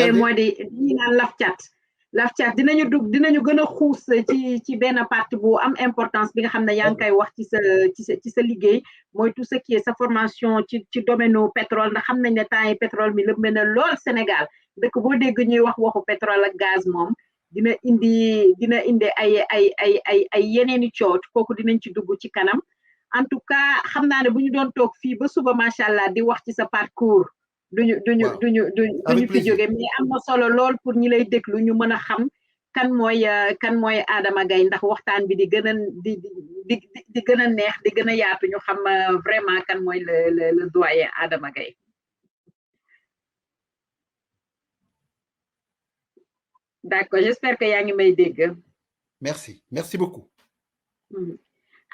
les mois de ñi naan laf cat dinañu gën a xuus ci benn partie bu am importance bi nga xam ne yaa ngi koy wax ci sa liggéey mooy tout ce qui est sa formation ci domaine pétrole ndax xam nañ ne temps yi pétrole mi lëmbe na lool Sénégal dëkk boo dégg ñuy wax waxu pétrole ak gaz moom dina indi ay yeneeni coot kooku dinañ ci dugg ci kanam en tout cas xam naa ne bu ñu doon toog fii ba suba macha allah di wax ci sa parcours duñu fi jóge mais am na solo lool pour ñi lay déglu ñu mën a xam kan mooy Adama Gaye ndax waxtaan bi di gën a neex di gën a yaatu ñu xam vraiment kan mooy le doyen Adama Gaye d'accord j'espère que yaa ngi may dégg merci beaucoup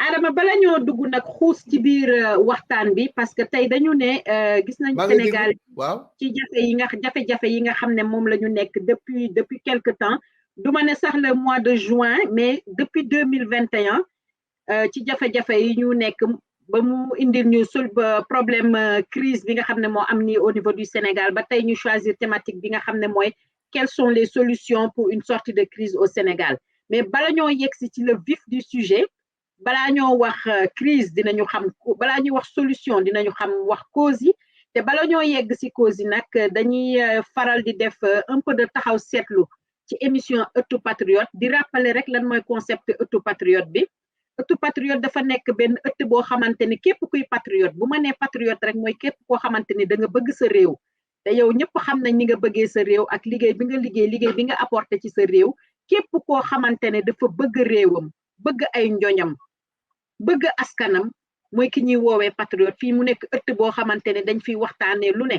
Adama bala ñoo dugg nag xuus ci biir waxtaan bi parce que tey dañu ne gis nañ Sénégal ci jafe-jafe yi nga xam ne moom la ñu nekk depuis quelque temps du ma ne sax le mois de juin mais depuis 2021 ci jafe-jafe yi ñu nekk ba mu indil ñu problème crise bi nga xam ne moo am ni au niveau du Sénégal ba tey ñu choisir thématique bi nga xam ne mooy quelles sont les solutions pour une sortie de crise au Sénégal mais bala ñoo yegsi ci le vif du sujet balaa ñoo wax crise dinañu xam balaa ñuy wax solution dinañu xam wax cause yi te bala ñoo yegg ci cause yi nag dañuy faral di def un peu de taxaw seetlu ci émission ëttu patriote di rappeler rek lan mooy concept ëttu patriote bi ëttu patriote dafa nekk benn ëtt boo xamante ni képp kuy patriote bu ma nee patriote rek mooy képp koo xamante ni da nga bëgg sa réew te yow ñëpp xam nañ ni nga bëggee sa réew ak liggéey bi nga liggéey bi nga apporté ci sa réew képp koo xamante ne dafa bëgg réewam bëgg ay njoñam bëgg askanam mooy ki ñuy woowee patriote fii mu nekk ëtt boo xamante ne dañ fiy waxtaanee lu ne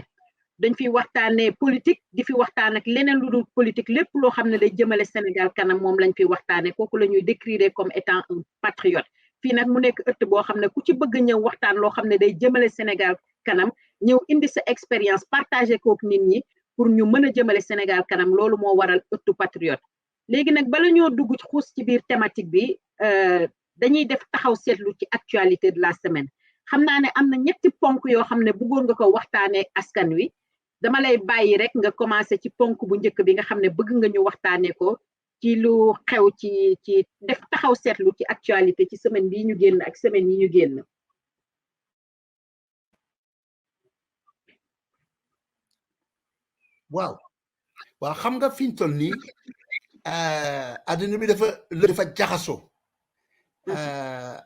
dañ fiy waxtaanee politique di fi waxtaan ak leneen lu dul politique lépp loo xam ne day jëmale Sénégal kanam moom lañ fiy waxtaanee kooku la ñuy décrire comme étant un patriote fii nag mu nekk ëtt boo xam ne ku ci bëgg ñëw waxtaan loo xam ne day jëmale Sénégal kanam ñëw indi sa expérience partagé kook nit ñi pour ñu mën a jëmale Sénégal kanam loolu moo waral ëttu patriote léegi nag bala ñoo dugg xuus ci biir thématique bi dañuy def taxaw seetlu ci actualité de la semaine xam naa ne am na ñetti ponk yoo xam ne bëggoon nga ko waxtaanee askan wi dama lay bàyyi rek nga commencé ci ponk bu njëkk bi nga xam ne bëgg nga ñu waxtaanee ko ci lu xew ci def taxaw seetlu ci actualité ci semaine bii ñu génn ak semaine yi ñu génn. waaw xam nga fi ñu toll nii àdduna bi dafa jaxasoo.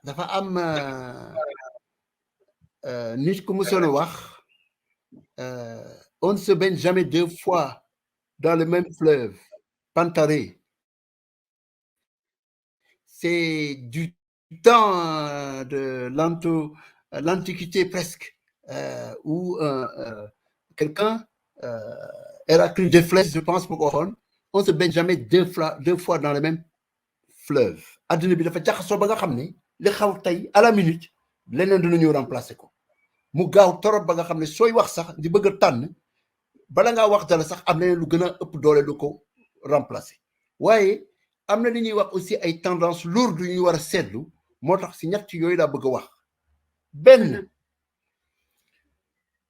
dafa am nit ku musoon a wax on ne se baigne jamais deux fois dans le même fleuve Pantaré. C'est du temps de l'Antiquité presque où quelqu'un Héraclite de Flèche je pense pour waxoon on se baigne jamais deux fois dans le même fleuve adduna bi dafa jaxasoo ba nga xam ne li xaw tey à la minute leneen dina ñëw remplacer ko mu gaaw torop ba nga xam ne sooy wax sax di bëgg a tànn bala ngaa wax dara sax am na lu gën a ëpp doole lu ko remplacer waaye am na li ñuy wax aussi ay tendance lourde yu ñu war a seetlu moo tax si ñett yooyu laa bëgg a wax benn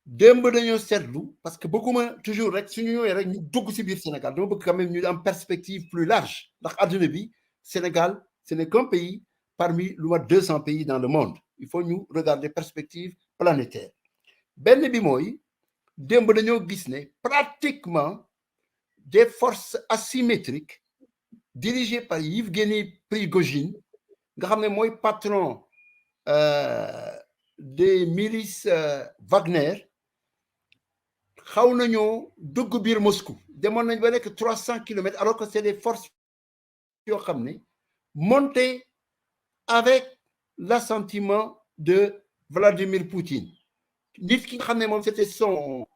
démb dañoo seetlu parce que bëgguma toujours rek suñu ñëwee rek ñu dugg si biir Sénégal dama bëgg quand même ñu am perspective plus large ndax adduna bi Sénégal ce n'est qu'un pays parmi lu mat 200 pays dans le monde il faut ñu regarder perspective planétaire benn bi mooy démb dañoo gis ne pratiquement des forces asymétriques dirigées par Yevgeny Prigojine nga xam ne mooy patron des milices Wagner xaw nañoo dugg biir Moscou demoon nañ ba nekk 300 kilomètres alors que c'est des forces yoo xam ne montées avec l'assentiment de Vladimir Poutine nit ki nga xam ne moom c'était son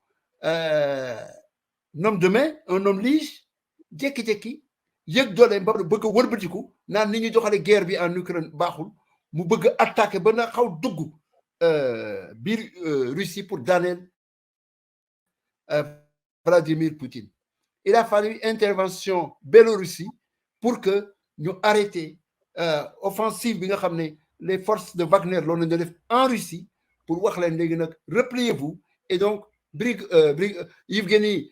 homme de main un homme lige jékki-jékki yëg doole ba bëgg a wërbatiku naan ni ñu doxale guerre bi en Ukraine baaxul mu bëgg a attaquer ba na xaw dugg biir Russie pour daaneel Vladimir Poutine il a fallu intervention Biélorussie pour que ñu arrêter offensive bi nga xam ne les forces de Wagner loolu la ñu def en Russie pour wax leen léegi nag repliez-vous et donc Yevgeny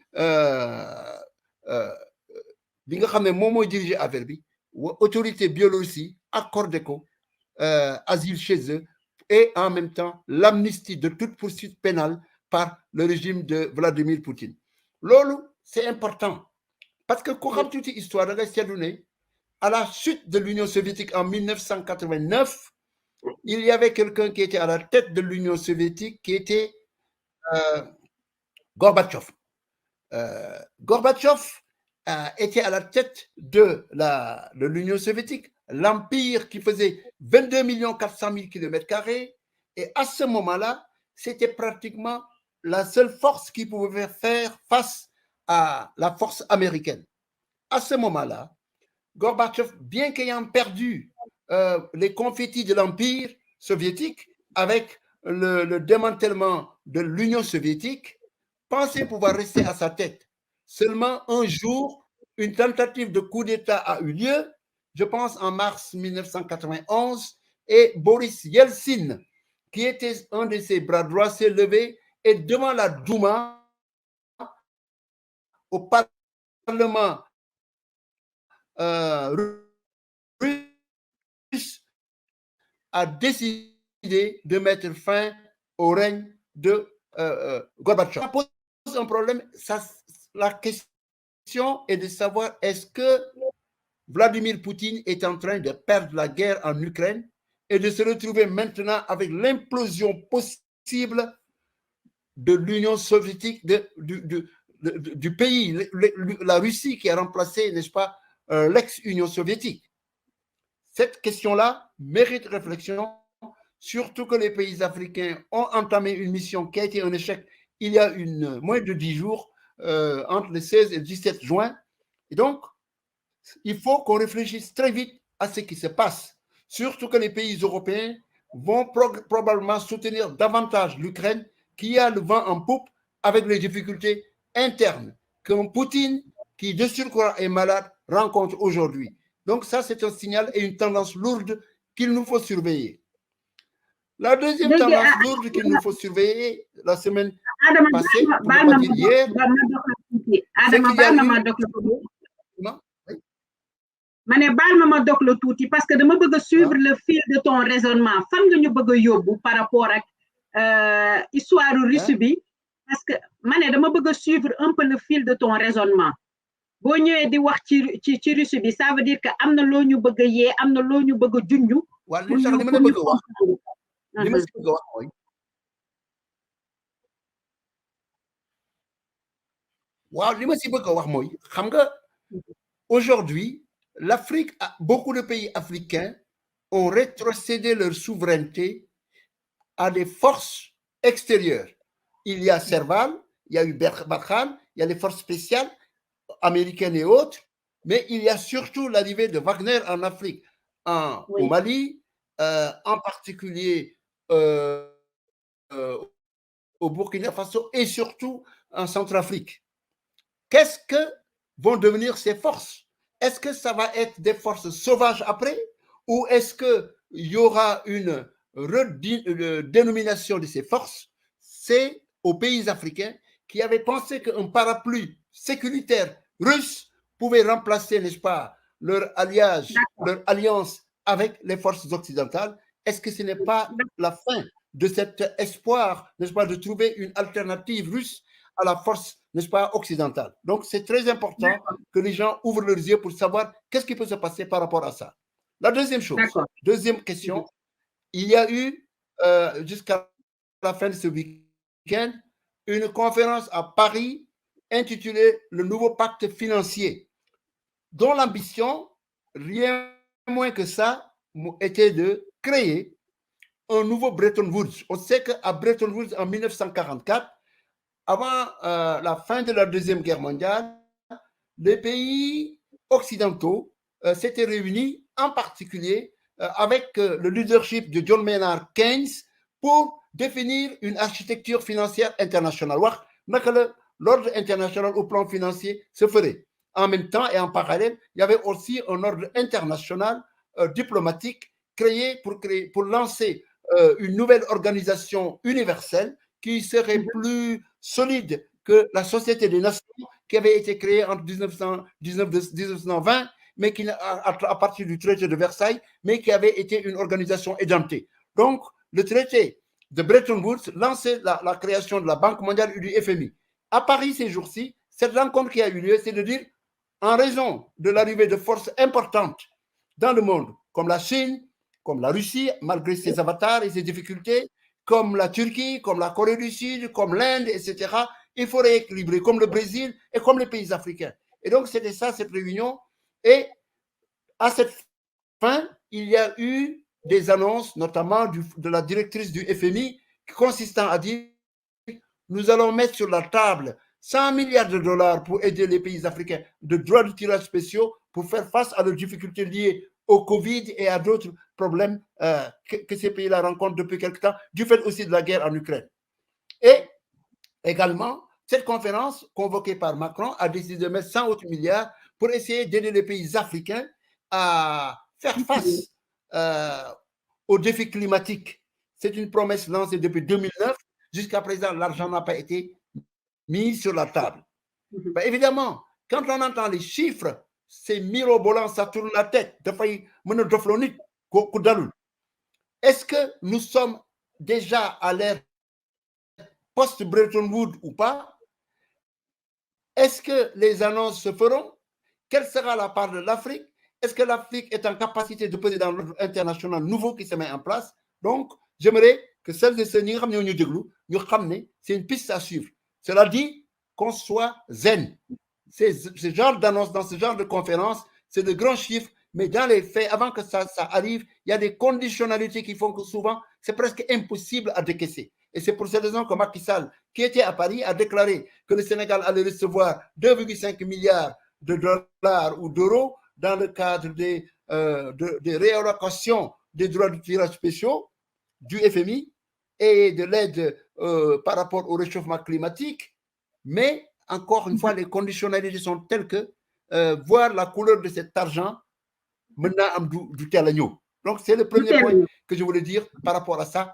bi nga xam ne moom mooy diriger affaire bi autorité Biélorussie accordé ko asile chez eux et en même temps l'amnistie de toute poursuite pénale par le régime de Vladimir Poutine. Loolu c'est important parce que ku xam tuuti histoire da ngay seetlu ne à la chute de l'Union soviétique en 1989, il y avait quelqu'un qui était à la tête de l'Union soviétique qui était Gorbatchev. Gorbatchev était à la tête de l'Union soviétique, l'empire qui faisait 22 400 000 km². Et à ce moment-là, c'était pratiquement la seule force qui pouvait faire face à la force américaine. À ce moment-là, Gorbatchev, bien qu'ayant perdu les confettis de l'empire soviétique avec le démantèlement de l'Union soviétique, pensait pouvoir rester à sa tête. Seulement un jour, une tentative de coup d'État a eu lieu, je pense en mars 1991, et Boris Yeltsin, qui était un de ses bras droits, s'est levé et devant la Douma, au Parlement russe, a décidé de mettre fin au règne de Gorbatchev. Ça pose un problème. La question est de savoir est-ce que Vladimir Poutine est en train de perdre la guerre en Ukraine et de se retrouver maintenant avec l'implosion possible de l'Union soviétique, du pays, la Russie qui a remplacé, n'est-ce pas, l'ex-Union soviétique. Cette question-là mérite réflexion, surtout que les pays africains ont entamé une mission qui a été un échec il y a moins de 10 jours, entre le 16 et le 17 juin. Et donc, il faut qu'on réfléchisse très vite à ce qui se passe, surtout que les pays européens vont probablement soutenir davantage l'Ukraine qui a le vent en poupe avec les difficultés internes qu'un Poutine qui de surcroît est malade rencontre aujourd'hui. Donc ça, c'est un signal et une tendance lourde qu'il nous faut surveiller. La deuxième tendance lourde qu'il nous faut surveiller la semaine passée, pour ne pas dire hier, c'est qu'il y a eu... Mané bal ma dok le touti parce que dama bëgg suivre le fil de ton raisonnement fan nga ñu bëgg yobbu par rapport ak histoire russe bi parce que mané dama bëgg suivre un peu le fil de ton raisonnement bo ñëwé di wax ci russe bi ça veut dire que amna lo ñu bëgg yé amna lo ñu bëgg junju wa li sax li ma bëgg wax li ma bëgg wax moy waaw li ma ci bëgg wax moy xam nga aujourd'hui l'Afrique, beaucoup de pays africains ont rétrocédé leur souveraineté à des forces extérieures. Il y a Serval, il y a eu Barkhane, il y a les forces spéciales américaines et autres, mais il y a surtout l'arrivée de Wagner en Afrique, au Mali, en particulier au Burkina Faso et surtout en Centrafrique. Qu'est-ce que vont devenir ces forces? Est-ce que ça va être des forces sauvages après ou est-ce qu'il y aura une redénomination de ces forces? C'est aux pays africains qui avaient pensé qu'un parapluie sécuritaire russe pouvait remplacer, n'est-ce pas, leur alliage, leur alliance avec les forces occidentales. Est-ce que ce n'est pas la fin de cet espoir, n'est-ce pas, de trouver une alternative russe à la force, n'est-ce pas, occidentale? Donc, c'est très important que les gens ouvrent leurs yeux pour savoir qu'est-ce qui peut se passer par rapport à ça. La deuxième chose, deuxième question, il y a eu, jusqu'à la fin de ce week-end, une conférence à Paris intitulée « Le nouveau pacte financier », dont l'ambition, rien moins que ça, était de créer un nouveau Bretton Woods. On sait qu'à Bretton Woods, en 1944, avant la fin de la Deuxième Guerre mondiale, les pays occidentaux s'étaient réunis, en particulier avec le leadership de John Maynard Keynes, pour définir une architecture financière internationale. L'ordre international au plan financier se ferait. En même temps et en parallèle, il y avait aussi un ordre international diplomatique créé pour lancer une nouvelle organisation universelle qui serait plus solide que la Société des Nations, qui avait été créé entre 1920, mais qui, à partir du traité de Versailles, mais qui avait été une organisation édentée. Donc, le traité de Bretton Woods lançait la création de la Banque mondiale et du FMI. À Paris, ces jours-ci, cette rencontre qui a eu lieu, c'est de dire, en raison de l'arrivée de forces importantes dans le monde, comme la Chine, comme la Russie, malgré ses avatars et ses difficultés, comme la Turquie, comme la Corée du Sud, comme l'Inde, etc., il faut rééquilibrer, comme le Brésil et comme les pays africains. Et donc, c'était ça, cette réunion. Et à cette fin, il y a eu des annonces, notamment de la directrice du FMI, consistant à dire nous allons mettre sur la table 100 milliards de dollars pour aider les pays africains de droits de tirage spéciaux pour faire face à leurs difficultés liées au Covid et à d'autres problèmes que ces pays-là rencontrent depuis quelque temps, du fait aussi de la guerre en Ukraine. Et également, cette conférence convoquée par Macron a décidé de mettre 100 autres milliards pour essayer d'aider les pays africains à faire face aux défis climatiques. C'est une promesse lancée depuis 2009. Jusqu'à présent, l'argent n'a pas été mis sur la table. Ben, évidemment, quand on entend les chiffres, c'est mirobolant, ça tourne la tête. Est-ce que nous sommes déjà à l'ère post-Bretton Woods ou pas? Est-ce que les annonces se feront? Quelle sera la part de l'Afrique? Est-ce que l'Afrique est en capacité de peser dans l'ordre international nouveau qui se met en place? Donc, j'aimerais que celles et ceux qui c'est une piste à suivre. Cela dit, qu'on soit zen. Ce genre d'annonce, dans ce genre de conférence, c'est de grands chiffres, mais dans les faits, avant que ça arrive, il y a des conditionnalités qui font que souvent, c'est presque impossible à décaisser. Et c'est pour cette raison que Macky Sall, qui était à Paris, a déclaré que le Sénégal allait recevoir 2,5 milliards de dollars ou d'euros dans le cadre des réallocations des droits de tirage spéciaux du FMI et de l'aide par rapport au réchauffement climatique. Mais, encore une fois, les conditionnalités sont telles que voir la couleur de cet argent, maintenant, du tel agneau. Donc, c'est le premier point que je voulais dire par rapport à ça.